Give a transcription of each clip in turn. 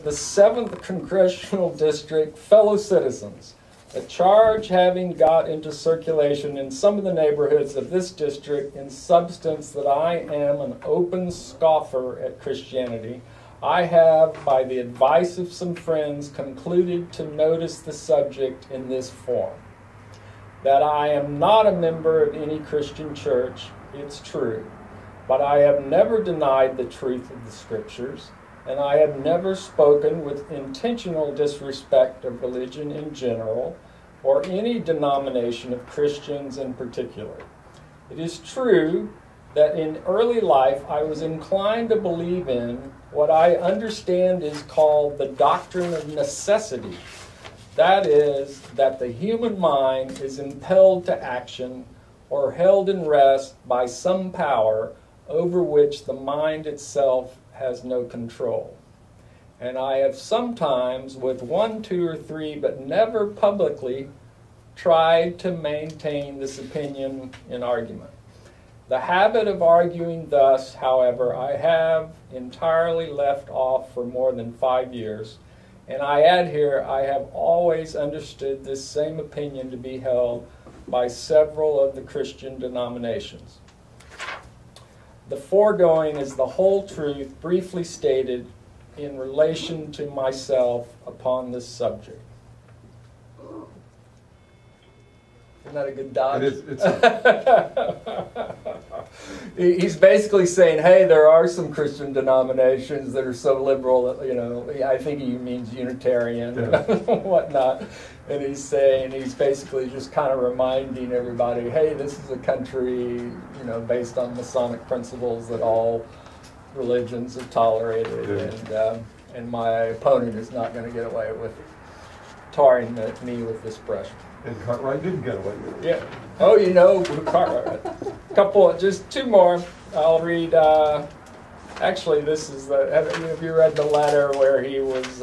the 7th Congressional District, fellow citizens, a charge having got into circulation in some of the neighborhoods of this district in substance that I am an open scoffer at Christianity, I have, by the advice of some friends, concluded to notice the subject in this form. That I am not a member of any Christian church, it's true, but I have never denied the truth of the Scriptures, and I have never spoken with intentional disrespect of religion in general, or any denomination of Christians in particular. It is true that in early life I was inclined to believe in what I understand is called the doctrine of necessity. That is, that the human mind is impelled to action or held in rest by some power over which the mind itself has no control. And I have sometimes, with 1, 2, or 3, but never publicly, tried to maintain this opinion in argument. The habit of arguing thus, however, I have entirely left off for more than 5 years, and I add here, I have always understood this same opinion to be held by several of the Christian denominations. The foregoing is the whole truth, briefly stated, in relation to myself upon this subject. Isn't that a good dodge? It is. He's basically saying, hey, there are some Christian denominations that are so liberal that, I think he means Unitarian and whatnot. And he's basically just kind of reminding everybody, hey, this is a country, based on Masonic principles that all religions are toterated. And my opponent is not going to get away with tarring me with this brush. And Cartwright didn't get away with it. Yeah. Oh, Cartwright. Just 2 more. I'll read. Actually, this is have you read the letter where he was?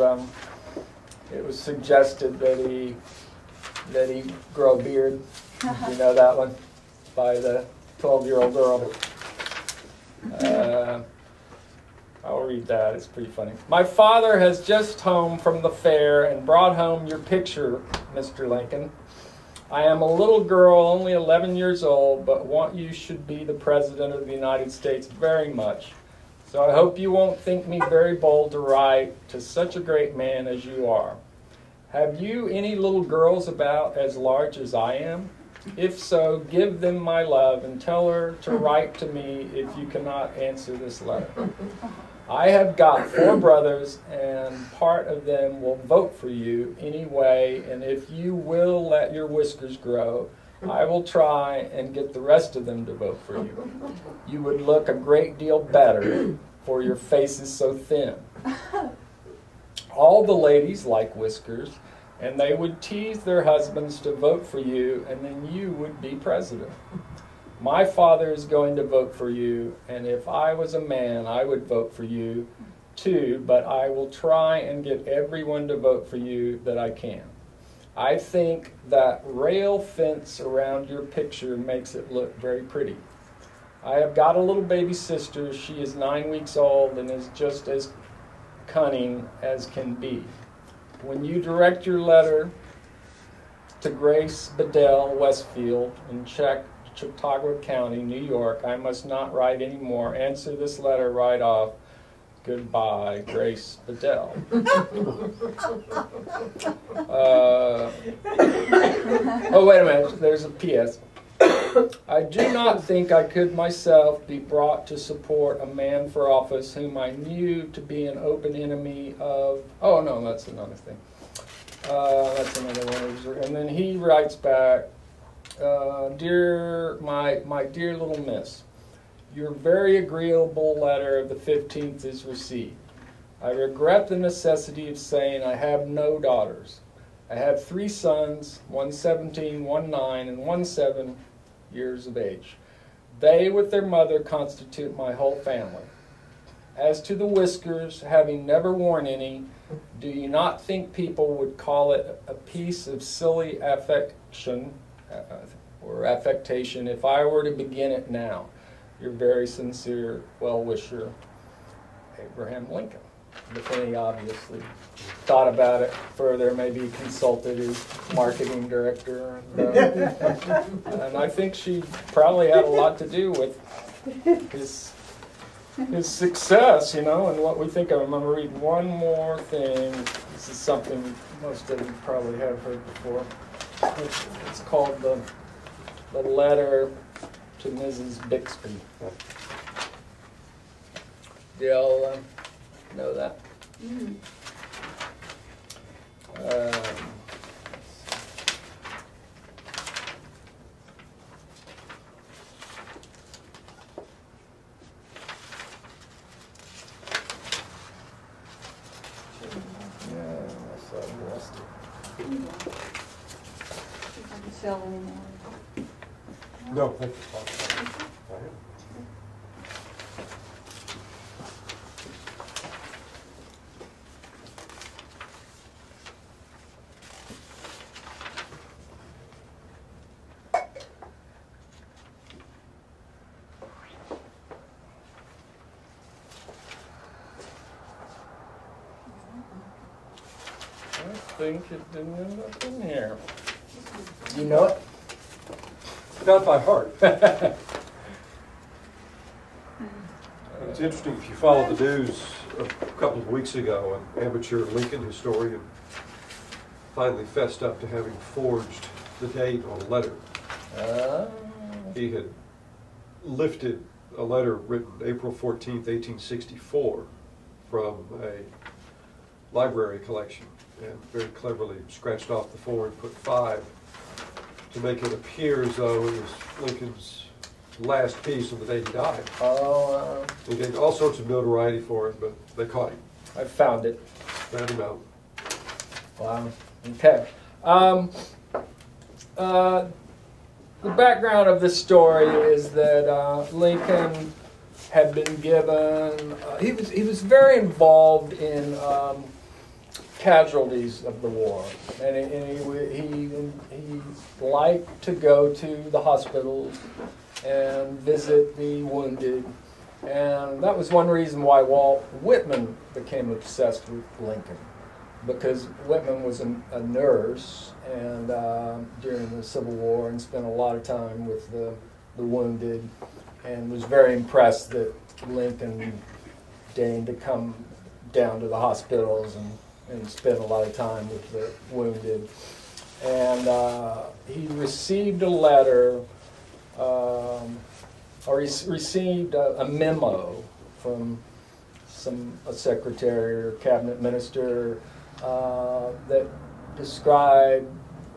It was suggested that he grow a beard. You know that one, by the 12-year-old girl. I'll read that. It's pretty funny. My father has just home from the fair and brought home your picture, Mr. Lincoln. I am a little girl, only 11 years old, but want you should be the President of the United States very much. So I hope you won't think me very bold to write to such a great man as you are. Have you any little girls about as large as I am? If so, give them my love and tell her to write to me if you cannot answer this letter. I have got 4 brothers, and part of them will vote for you anyway, and if you will let your whiskers grow, I will try and get the rest of them to vote for you. You would look a great deal better, for your face is so thin. All the ladies like whiskers, and they would tease their husbands to vote for you, and then you would be president. My father is going to vote for you, and if I was a man, I would vote for you too, but I will try and get everyone to vote for you that I can. I think that rail fence around your picture makes it look very pretty. I have got a little baby sister. She is 9 weeks old and is just as cunning as can be. When you direct your letter to Grace Bedell Westfield in Chautauqua County, New York, I must not write any more. Answer this letter right off. Goodbye, Grace Bedell. Oh, wait a minute. There's a P.S. I do not think I could myself be brought to support a man for office whom I knew to be an open enemy of... Oh, no, that's another thing. That's another one. And then he writes back, Dear, my dear little miss, your very agreeable letter of the 15th is received. I regret the necessity of saying I have no daughters. I have 3 sons, one 17, one 9, and one 7 years of age. They, with their mother, constitute my whole family. As to the whiskers, having never worn any, do you not think people would call it a piece of silly affection or affectation if I were to begin it now? Your very sincere well-wisher, Abraham Lincoln. But then he obviously thought about it further, maybe consulted his marketing director. And I think she probably had a lot to do with his success, you know, and what we think of him. I'm going to read one more thing. This is something most of you probably have heard before. It's called the letter to Mrs. Bixby. Do y'all know that? Mm. Sell anymore. No, thank you. I think it didn't end up in here. You know it? Not by heart. It's interesting, if you followed the news a couple of weeks ago, an amateur Lincoln historian finally fessed up to having forged the date on a letter. He had lifted a letter written April 14th, 1864 from a library collection and very cleverly scratched off the 4 and put 5 to make it appear as though it was Lincoln's last piece on the day he died. He gained all sorts of notoriety for it, but they caught him. I found it. Found him out. Wow. Okay. The background of this story is that Lincoln had been given. He was very involved in casualties of the war, and he liked to go to the hospitals and visit the wounded, and that was one reason why Walt Whitman became obsessed with Lincoln, because Whitman was a nurse and during the Civil War, and spent a lot of time with the wounded, and was very impressed that Lincoln deigned to come down to the hospitals and spend a lot of time with the wounded. And he received a letter, or he received a memo from a secretary or cabinet minister that described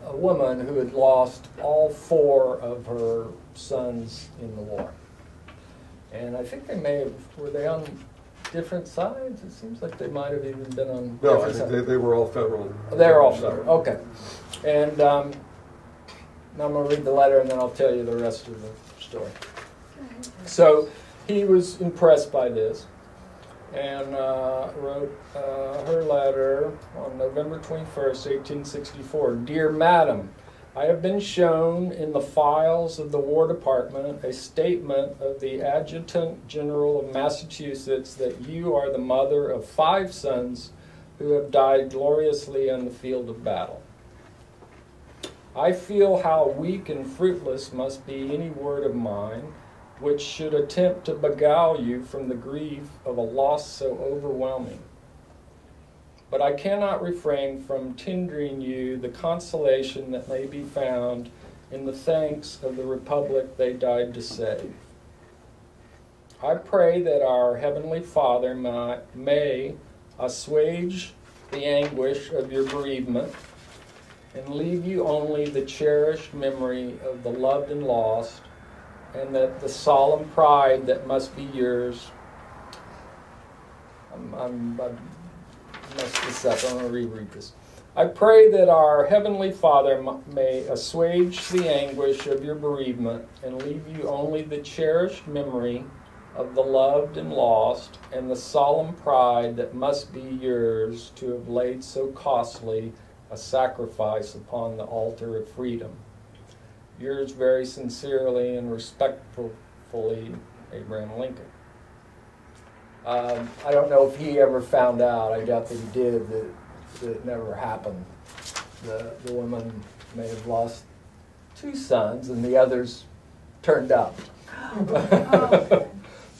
a woman who had lost all 4 of her sons in the war. And I think were they on different sides? It seems like they might have even been on No, different I think sides. they were all federal. They were all federal, okay. And now I'm going to read the letter and then I'll tell you the rest of the story. So he was impressed by this and wrote her letter on November 21st, 1864. Dear Madam, I have been shown in the files of the War Department a statement of the Adjutant General of Massachusetts that you are the mother of 5 sons who have died gloriously on the field of battle. I feel how weak and fruitless must be any word of mine which should attempt to beguile you from the grief of a loss so overwhelming. But I cannot refrain from tendering you the consolation that may be found in the thanks of the Republic they died to save. I pray that our Heavenly Father may assuage the anguish of your bereavement and leave you only the cherished memory of the loved and lost, and that the solemn pride that must be yours. I messed this up. I'm going to reread this. I pray that our Heavenly Father may assuage the anguish of your bereavement and leave you only the cherished memory of the loved and lost, and the solemn pride that must be yours to have laid so costly a sacrifice upon the altar of freedom. Yours very sincerely and respectfully, Abraham Lincoln. I don't know if he ever found out. I doubt that he did. That it never happened. The woman may have lost 2 sons, and the others turned up. Oh.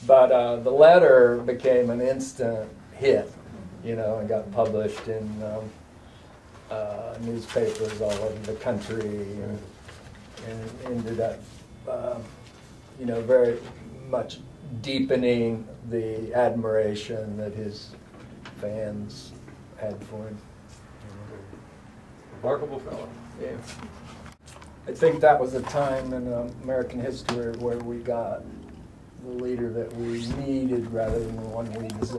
But the letter became an instant hit, you know, and got published in newspapers all over the country, and ended up, you know, very much deepening the admiration that his fans had for him. Remarkable fellow. Yeah. I think that was a time in American history where we got the leader that we needed rather than the one we deserved.